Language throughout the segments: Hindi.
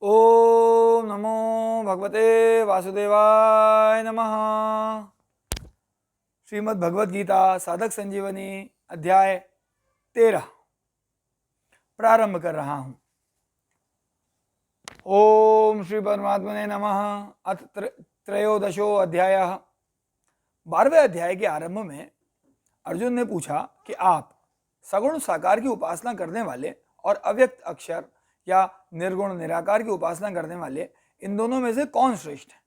ओम नमो भगवते वासुदेवाय नमः। श्रीमद् भगवद गीता साधक संजीवनी अध्याय 13 प्रारंभ कर रहा हूँ। ओम श्री परमात्मने नमः। अथ त्रयोदशो अध्यायः। 12वें अध्याय के आरंभ में अर्जुन ने पूछा कि आप सगुण साकार की उपासना करने वाले और अव्यक्त अक्षर या निर्गुण निराकार की उपासना करने वाले इन दोनों में से कौन श्रेष्ठ है।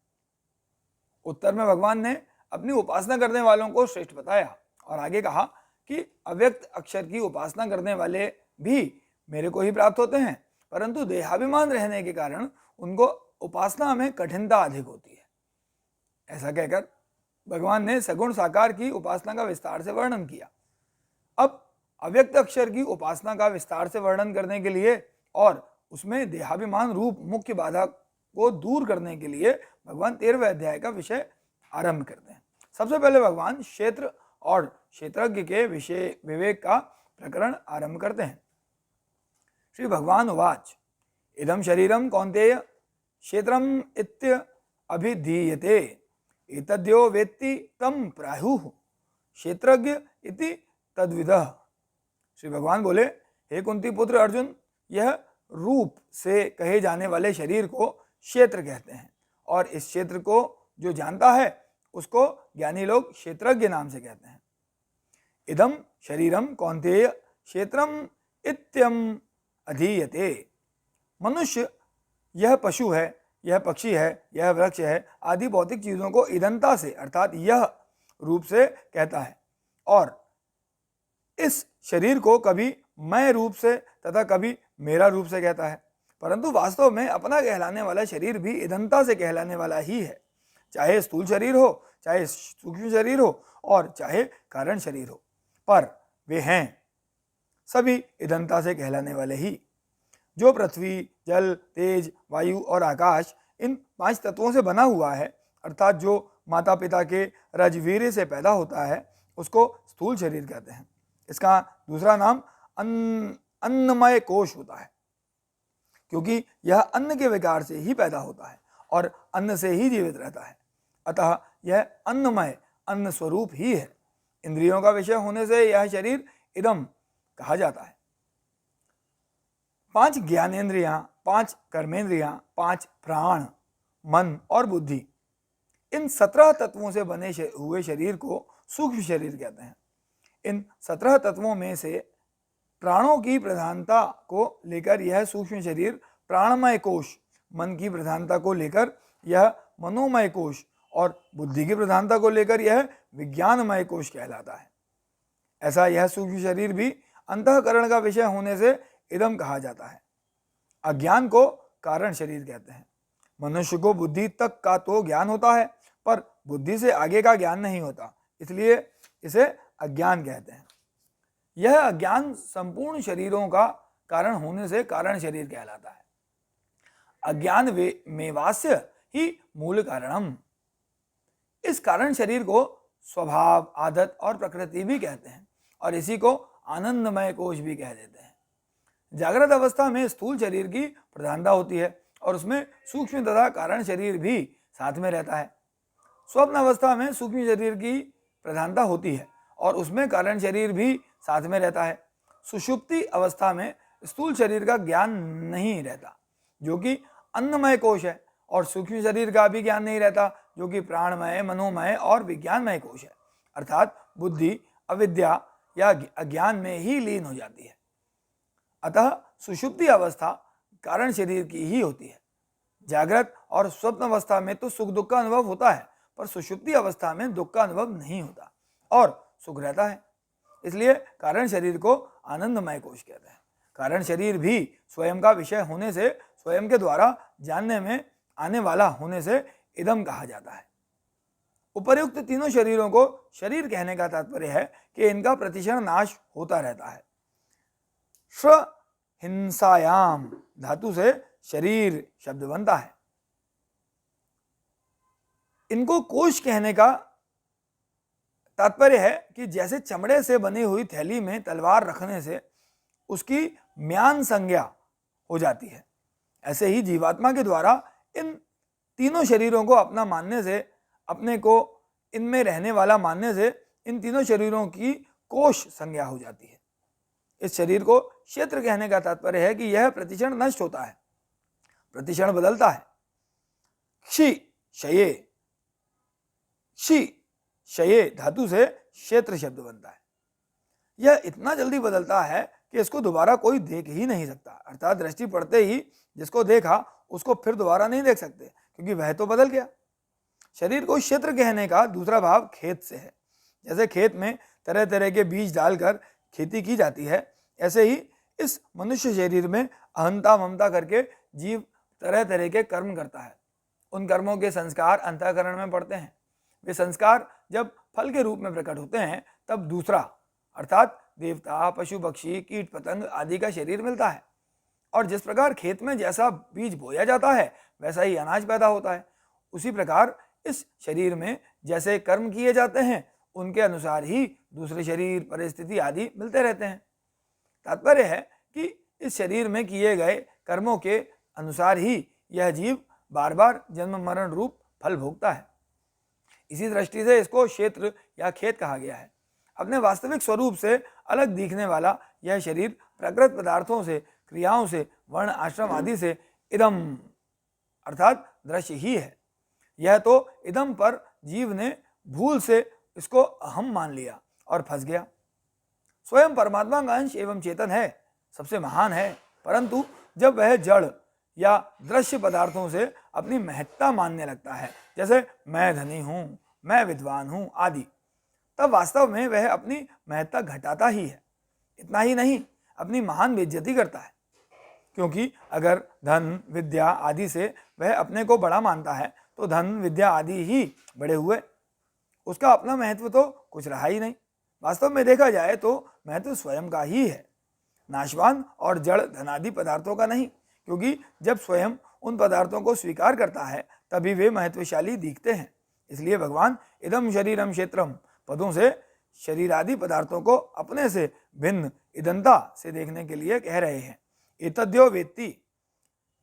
उत्तर में भगवान ने अपनी उपासना करने वालों को श्रेष्ठ बताया और आगे कहा कि अव्यक्त अक्षर की उपासना करने वाले भी मेरे को ही प्राप्त होते हैं, परंतु देहाभिमान रहने के कारण उनको उपासना में कठिनता अधिक होती है। ऐसा कहकर भगवान ने सगुण साकार की उपासना का विस्तार से वर्णन किया। अब अव्यक्त अक्षर की उपासना का विस्तार से वर्णन करने के लिए और उसमें देहाभिमान रूप मुख्य बाधा को दूर करने के लिए भगवान 13वें अध्याय का विषय आरंभ करते हैं। सबसे पहले भगवान क्षेत्र और क्षेत्रज्ञ के विषय विवेक का प्रकरण आरंभ करते हैं। श्री भगवान उवाच इदं शरीरं कौन्तेय क्षेत्रम इत्य अभिधीयते एतद्यो वेत्ति तम प्राहुः क्षेत्रज्ञ इति तद्विदः। श्री भगवान बोले, हे कुंती पुत्र अर्जुन, यह रूप से कहे जाने वाले शरीर को क्षेत्र कहते हैं और इस क्षेत्र को जो जानता है उसको ज्ञानी लोग क्षेत्रज्ञ नाम से कहते हैं। इदम शरीरम कौन्तेय क्षेत्रम इत्यम अधीयते। मनुष्य, यह पशु है, यह पक्षी है, यह वृक्ष है आदि भौतिक चीजों को इदंता से अर्थात यह रूप से कहता है और इस शरीर को कभी मैं रूप से तथा कभी मेरा रूप से कहता है, परंतु वास्तव में अपना कहलाने वाला शरीर भी इदंता से कहलाने वाला ही है। चाहे स्थूल शरीर हो, चाहे सूक्ष्म शरीर हो और चाहे कारण शरीर हो, पर वे हैं सभी इदंता से कहलाने वाले ही। जो पृथ्वी, जल, तेज, वायु और आकाश इन 5 तत्वों से बना हुआ है, अर्थात जो माता पिता के रजवीर्य से पैदा होता है, उसको स्थूल शरीर कहते हैं। इसका दूसरा नाम अन्नमय कोश होता है, क्योंकि यह अन्न के विकार से ही पैदा होता है और अन्न से ही जीवित रहता है, अतः यह अन्नमय अन्न स्वरूप ही है। इंद्रियों का विषय होने से यह शरीर इदम कहा जाता है। 5 ज्ञानेंद्रियां, 5 कर्मेंद्रियां, 5 प्राण, मन और बुद्धि, इन 17 तत्वों से बने हुए शरीर को सूक्ष्म शरीर कहते हैं। इन 17 तत्वों में से प्राणों की प्रधानता को लेकर यह सूक्ष्म शरीर प्राणमय कोश, मन की प्रधानता को लेकर यह मनोमय कोश और बुद्धि की प्रधानता को लेकर यह विज्ञानमय कोश कहलाता है। ऐसा यह सूक्ष्म शरीर भी अंतःकरण का विषय होने से इदम कहा जाता है। अज्ञान को कारण शरीर कहते हैं। मनुष्य को बुद्धि तक का तो ज्ञान होता है, पर बुद्धि से आगे का ज्ञान नहीं होता, इसलिए इसे अज्ञान कहते हैं। यह अज्ञान संपूर्ण शरीरों का कारण होने से कारण शरीर कहलाता है। अज्ञान मेवास्य ही मूल कारणम। इस कारण शरीर को स्वभाव, आदत और प्रकृति भी कहते हैं और इसी को आनंदमय कोश भी कह देते हैं। जागृत अवस्था में स्थूल शरीर की प्रधानता होती है और उसमें सूक्ष्म तथा कारण शरीर भी साथ में रहता है। स्वप्न अवस्था में सूक्ष्म शरीर की प्रधानता होती है और उसमें कारण शरीर भी साथ में रहता है। सुषुप्ति अवस्था में स्थूल शरीर का ज्ञान नहीं रहता, जो कि अन्नमय कोश है, और सूक्ष्म शरीर का भी ज्ञान नहीं रहता, जो कि प्राणमय, मनोमय और विज्ञानमय कोश है, अर्थात बुद्धि अविद्या या अज्ञान में ही लीन हो जाती है। अतः सुषुप्ति अवस्था कारण शरीर की ही होती है। जागृत और स्वप्न अवस्था में तो सुख दुख का अनुभव होता है, पर सुषुप्ति अवस्था में दुख का अनुभव नहीं होता और सुख रहता है, इसलिए कारण शरीर को आनंदमय कोश कहते हैं। कारण शरीर भी स्वयं का विषय होने से, स्वयं के द्वारा जानने में आने वाला होने से इदम कहा जाता है। उपर्युक्त तीनों शरीरों को शरीर कहने का तात्पर्य है कि इनका प्रतिक्षण नाश होता रहता है। श्र हिंसायाम धातु से शरीर शब्द बनता है। इनको कोश कहने का तात्पर्य है कि जैसे चमड़े से बनी हुई थैली में तलवार रखने से उसकी म्यान संज्ञा हो जाती है, ऐसे ही जीवात्मा के द्वारा इन तीनों शरीरों को अपना मानने से, अपने को इनमें रहने वाला मानने से इन तीनों शरीरों की कोश संज्ञा हो जाती है। इस शरीर को क्षेत्र कहने का तात्पर्य है कि यह प्रतिक्षण नष्ट होता है, प्रतिक्षण बदलता है। क्षी क्षये, क्षी क्षये धातु से क्षेत्र शब्द बनता है। यह इतना जल्दी बदलता है कि इसको दोबारा कोई देख ही नहीं सकता, अर्थात दृष्टि पड़ते ही जिसको देखा उसको फिर दोबारा नहीं देख सकते, क्योंकि वह तो बदल गया। शरीर को क्षेत्र कहने का दूसरा भाव खेत से है। जैसे खेत में तरह तरह के बीज डालकर खेती की जाती है, ऐसे ही इस मनुष्य शरीर में अहंता ममता करके जीव तरह तरह के कर्म करता है। उन कर्मों के संस्कार अंतःकरण में पड़ते हैं। वे संस्कार जब फल के रूप में प्रकट होते हैं तब दूसरा अर्थात देवता, पशु पक्षी, कीट पतंग आदि का शरीर मिलता है। और जिस प्रकार खेत में जैसा बीज बोया जाता है वैसा ही अनाज पैदा होता है, उसी प्रकार इस शरीर में जैसे कर्म किए जाते हैं उनके अनुसार ही दूसरे शरीर, परिस्थिति आदि मिलते रहते हैं। तात्पर्य है कि इस शरीर में किए गए कर्मों के अनुसार ही यह जीव बार बार जन्म मरण रूप फल भोगता है। इसी दृष्टि से इसको क्षेत्र या खेत कहा गया है। अपने वास्तविक स्वरूप से अलग दिखने वाला यह शरीर प्रकृत पदार्थों से, क्रियाओं से, वर्ण आश्रम आदि से इदम अर्थात दृश्य ही है। यह तो इदम पर जीव ने भूल से इसको अहम मान लिया और फंस गया। स्वयं परमात्मा का अंश एवं चेतन है, सबसे महान है, परंतु जब वह जड़ या दृश्य पदार्थों से अपनी महत्ता मानने लगता है, जैसे मैं धनी हूँ, मैं विद्वान हूँ आदि, तब वास्तव में वह अपनी महत्ता घटाता ही है। इतना ही नहीं, अपनी महान बेइज्जती करता है, क्योंकि अगर धन विद्या आदि से वह अपने को बड़ा मानता है तो धन विद्या आदि ही बड़े हुए, उसका अपना महत्व तो कुछ रहा ही नहीं। वास्तव में देखा जाए तो महत्व स्वयं का ही है, नाशवान और जड़ धनादि पदार्थों का नहीं, क्योंकि जब स्वयं उन पदार्थों को स्वीकार करता है तभी वे महत्वशाली दिखते हैं। इसलिए भगवान इदम शरीरम क्षेत्रम पदों से शरीर आदि पदार्थों को अपने से भिन्न इदंता से देखने के लिए कह रहे हैं। एतद्यो वेत्ति,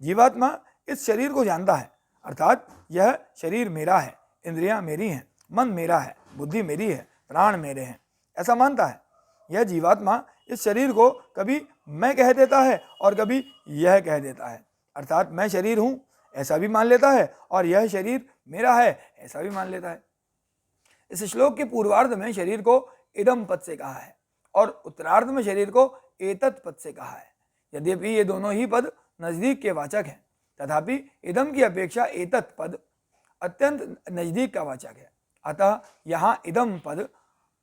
जीवात्मा इस शरीर को जानता है, अर्थात यह शरीर मेरा है, इंद्रियां मेरी हैं, मन मेरा है, बुद्धि मेरी है, प्राण मेरे हैं, ऐसा मानता है। यह जीवात्मा इस शरीर को कभी मैं कह देता है और कभी यह कह देता है, अर्थात मैं शरीर हूं ऐसा भी मान लेता है और यह शरीर मेरा है ऐसा भी मान लेता है। इस श्लोक के पूर्वार्ध में शरीर को इदम पद से कहा है और उत्तरार्ध में शरीर को एतत् पद से कहा है। यद्यपि ये दोनों ही पद नजदीक के वाचक हैं, तथापि इदम की अपेक्षा एतत् पद अत्यंत नजदीक का वाचक है। अतः यहाँ इदम पद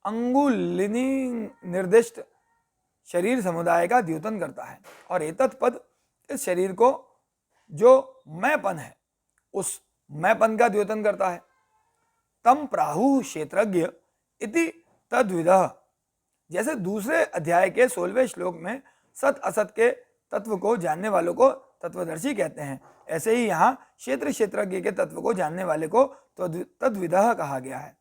अंगुलिनी निर्दिष्ट शरीर समुदाय का द्योतन करता है और एतत् पद इस शरीर को जो मैंपन है उस मैंपन का द्योतन करता है। तम प्राहु क्षेत्रज्ञ इति तद्विदः, जैसे दूसरे अध्याय के 16वें श्लोक में सत असत के तत्व को जानने वालों को तत्वदर्शी कहते हैं, ऐसे ही यहाँ क्षेत्र क्षेत्रज्ञ के तत्व को जानने वाले को तद्विदः कहा गया है।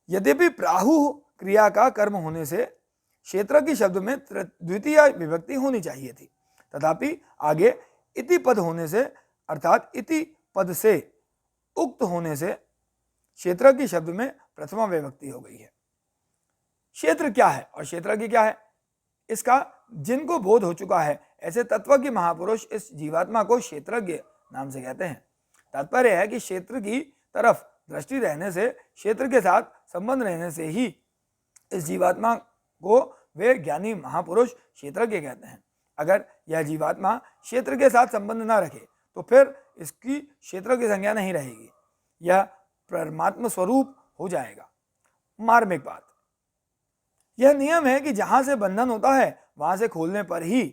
यद्यपि प्राहु क्रिया का कर्म होने से क्षेत्र की शब्द में द्वितीय विभक्ति होनी चाहिए थी, तथापि आगे इति पद होने से अर्थात इति पद से उक्त होने से क्षेत्र की शब्द में प्रथमा विभक्ति हो गई है। क्षेत्र क्या है और क्षेत्रज्ञ क्या है, इसका जिनको बोध हो चुका है ऐसे तत्वज्ञ महापुरुष इस जीवात्मा को क्षेत्रज्ञ नाम से कहते हैं। तात्पर्य है कि क्षेत्र की तरफ दृष्टि रहने से, क्षेत्र के साथ संबंध रहने से ही इस जीवात्मा को वे ज्ञानी महापुरुष क्षेत्रज्ञ कहते हैं। अगर यह जीवात्मा क्षेत्र के साथ संबंध न रखे तो फिर इसकी क्षेत्र की संज्ञा नहीं रहेगी, यह परमात्मा स्वरूप हो जाएगा। मार्मिक बात यह नियम है कि जहां से बंधन होता है वहां से खोलने पर ही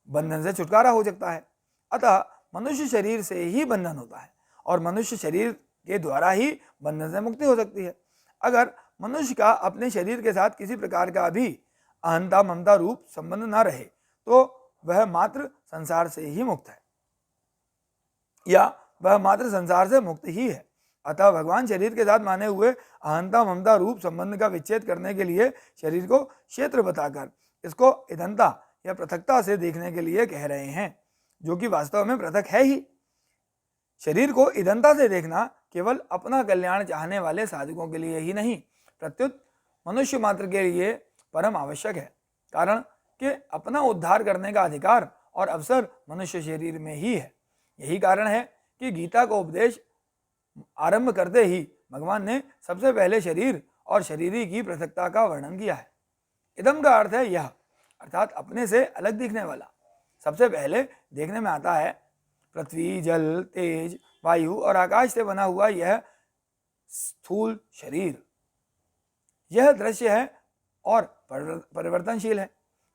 बंधन से छुटकारा हो सकता है। अतः मनुष्य शरीर से ही बंधन होता है और मनुष्य शरीर के द्वारा ही बंधन से मुक्ति हो सकती है। अगर मनुष्य का अपने शरीर के साथ किसी प्रकार का भी अहंता ममता रूप संबंध न रहे तो वह मात्र संसार से ही मुक्त है या वह मात्र संसार से मुक्त ही है। अतः भगवान शरीर के साथ माने हुए अहंता ममता रूप संबंध का विच्छेद करने के लिए शरीर को क्षेत्र बताकर इसको इदंता या पृथकता से देखने के लिए कह रहे हैं। जो कि वास्तव में पृथक है ही। शरीर को ईदनता से देखना केवल अपना कल्याण चाहने वाले साधकों के लिए ही नहीं, प्रत्युत मनुष्य मात्र के लिए परम आवश्यक है। कारण कि अपना उद्धार करने का अधिकार और अवसर मनुष्य शरीर में ही है। यही कारण है कि गीता का उपदेश आरंभ करते ही भगवान ने सबसे पहले शरीर और शरीरी की पृथकता का वर्णन किया है। इदम का अर्थ है यह, अर्थात अपने से अलग दिखने वाला। सबसे पहले देखने में आता है पृथ्वी, जल, तेज, वायु और आकाश से बना हुआ यह स्थूल शरीर। यह दृश्य है और परिवर्तनशील है।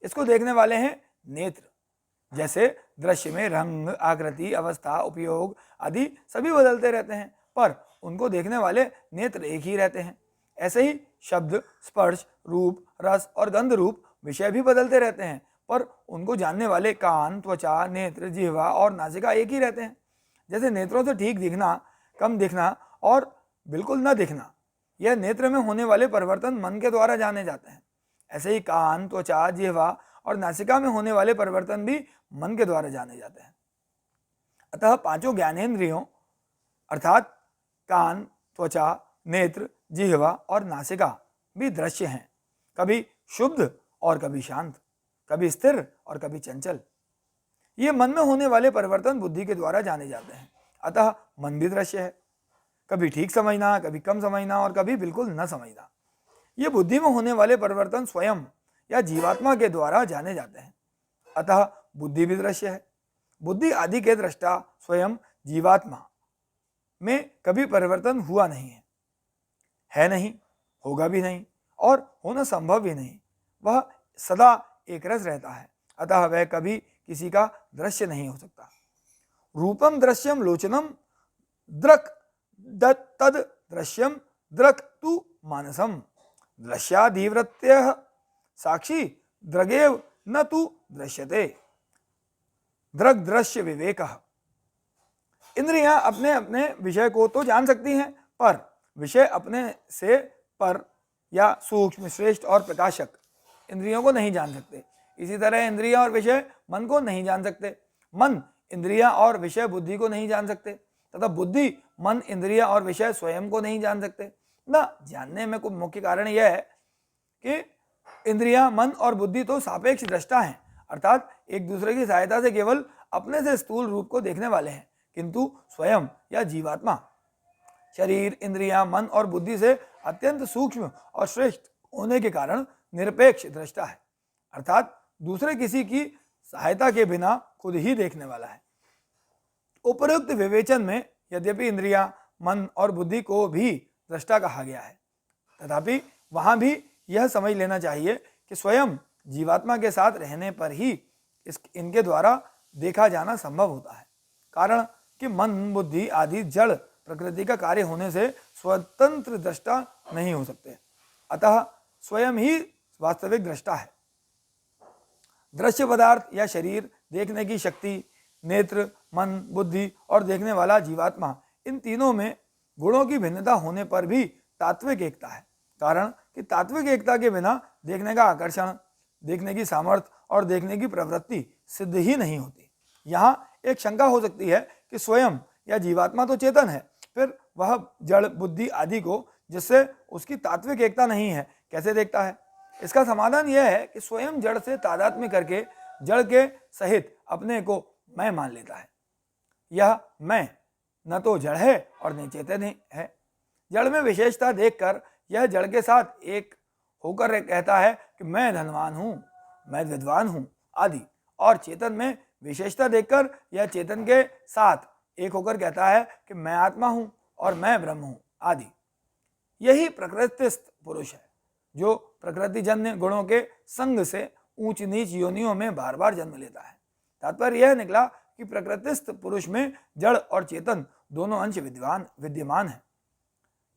इसको देखने वाले हैं नेत्र। जैसे दृश्य में रंग, आकृति, अवस्था, उपयोग आदि सभी बदलते रहते हैं, पर उनको देखने वाले नेत्र एक ही रहते हैं। ऐसे ही शब्द, स्पर्श, रूप, रस और गंध रूप विषय भी बदलते रहते हैं, पर उनको जानने वाले कान, त्वचा, नेत्र, जिह्वा और नासिका एक ही रहते हैं। जैसे नेत्रों से ठीक दिखना, कम दिखना और बिल्कुल न दिखना, यह नेत्र में होने वाले परिवर्तन मन के द्वारा जाने जाते हैं। ऐसे ही कान, त्वचा, जिह्वा और नासिका में होने वाले परिवर्तन भी मन के द्वारा जाने जाते हैं। अतः पांचों ज्ञानेंद्रियों अर्थात कान, त्वचा, नेत्र, जिह्वा और नासिका भी दृश्य हैं, कभी शुद्ध और कभी शांत, कभी स्थिर और कभी चंचल। ये मन में होने वाले परिवर्तन बुद्धि के द्वारा जाने जाते हैं। अतः मन भी दृश्य है, कभी ठीक समझना, कभी कम समझना और कभी बिल्कुल न समझना। ये बुद्धि में होने वाले परिवर्तन स्वयं या जीवात्मा के द्वारा जाने जाते हैं। अतः बुद्धि भी दृश्य है। बुद्धि आदि के दृष्टा स्वयं जीवात्मा में कभी परिवर्तन हुआ नहीं है नहीं, होगा भी नहीं और होना संभव भी नहीं। वह सदा एक रस रहता है, अतः वह कभी किसी का दृश्य नहीं हो सकता। रूपम दृश्यम लोचनम द्रक तद दृश्यम द्रक तु मानसम दृश्याधिवृत्य साक्षी द्रगेव न तु दृश्यते। द्रग दृश्य विवेक। इंद्रियां अपने अपने विषय को तो जान सकती हैं, पर विषय अपने से पर या सूक्ष्म, श्रेष्ठ और प्रकाशक इंद्रियों को नहीं जान सकते। इसी तरह इंद्रियां और विषय मन को नहीं जान सकते। मन इंद्रियां और विषय बुद्धि को नहीं जान सकते, तथा बुद्धि मन, इंद्रियां और विषय स्वयं को नहीं जान सकते। न जानने में कोई मुख्य कारण यह है कि इंद्रियां, मन और बुद्धि तो सापेक्ष दृष्टा हैं, अर्थात एक दूसरे की सहायता से केवल अपने से स्थूल रूप को देखने वाले हैं, किंतु स्वयं या जीवात्मा शरीर, इंद्रियां, मन और बुद्धि से अत्यंत सूक्ष्म और श्रेष्ठ होने के कारण निरपेक्ष दृष्टा है, अर्थात दूसरे किसी की सहायता के बिना खुद ही देखने वाला है। उपरोक्त विवेचन में यद्यपि इंद्रियां, मन और बुद्धि को भी दृष्टा कहा गया है, तथापि वहां भी यह समझ लेना चाहिए कि स्वयं जीवात्मा के साथ रहने पर ही इनके द्वारा देखा जाना संभव होता है। कारण कि मन, बुद्धि आदि जड़ प्रकृति का कार्य होने से स्वतंत्र दृष्टा नहीं हो सकते, अतः स्वयं ही वास्तविक दृष्टा है। दृश्य पदार्थ या शरीर, देखने की शक्ति, नेत्र, मन, बुद्धि और देखने वाला जीवात्मा, इन तीनों में गुणों की भिन्नता होने पर भी तात्विक एकता है। कारण कि तात्विक एकता के बिना देखने का आकर्षण, देखने की सामर्थ्य और देखने की प्रवृत्ति सिद्ध ही नहीं होती। यहाँ एक शंका हो सकती है कि स्वयं या जीवात्मा तो चेतन है, फिर वह जड़, बुद्धि आदि को, जिससे उसकी तात्विक एकता नहीं है, कैसे देखता है? इसका समाधान यह है कि स्वयं जड़ से तादात्म्य करके जड़ के सहित अपने को मैं मान लेता है। यह मैं न तो जड़ है और न चेतन है। जड़ में विशेषता देखकर यह जड़ के साथ एक होकर कहता है कि मैं धनवान हूँ, मैं विद्वान हूँ आदि, और चेतन में विशेषता देखकर यह चेतन के साथ एक होकर कहता है कि मैं आत्मा हूँ और मैं ब्रह्म हूँ आदि। यही प्रकृतिस्थ पुरुष है, जो प्रकृतिजन्य गुणों के संग से ऊंच नीच योनियों में बार बार जन्म लेता है। तात्पर्य यह निकला कि प्रकृतिस्थ पुरुष में जड़ और चेतन दोनों अंश विद्यमान है।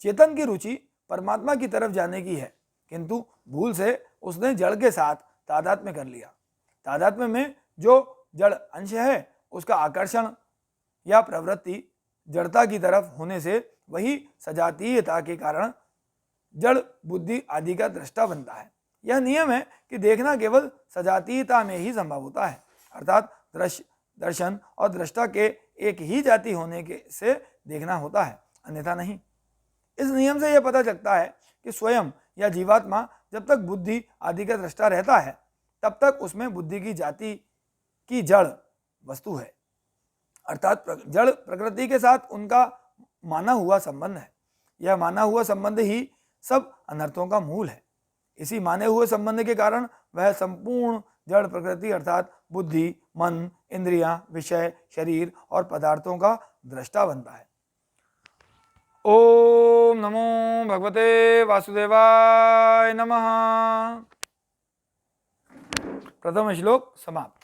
चेतन की रुचि परमात्मा की तरफ जाने की है, किंतु भूल से उसने जड़ के साथ तादात्म्य कर लिया। तादात्म्य में जो जड़ अंश है उसका आकर्षण या प्रवृत्ति जड़ता की तरफ होने से वही सजातीयता के कारण जड़, बुद्धि आदि का दृष्टा बनता है। यह नियम है कि देखना केवल सजातीयता में ही संभव होता है, अर्थात दर्शन और दृष्टा के एक ही जाति होने के से देखना होता है, अन्यथा नहीं। इस नियम से यह पता चलता है कि स्वयं या जीवात्मा जब तक बुद्धि आदि का दृष्टा रहता है तब तक उसमें बुद्धि की जाति की जड़ वस्तु है, अर्थात जड़ प्रकृति के साथ उनका माना हुआ संबंध है। यह माना हुआ संबंध ही सब अनर्थों का मूल है। इसी माने हुए संबंध के कारण वह संपूर्ण जड़ प्रकृति अर्थात बुद्धि, मन, इंद्रियां, विषय, शरीर और पदार्थों का दृष्टा बनता है। ओम नमो भगवते वासुदेवाय नमः। प्रथम श्लोक समाप्त।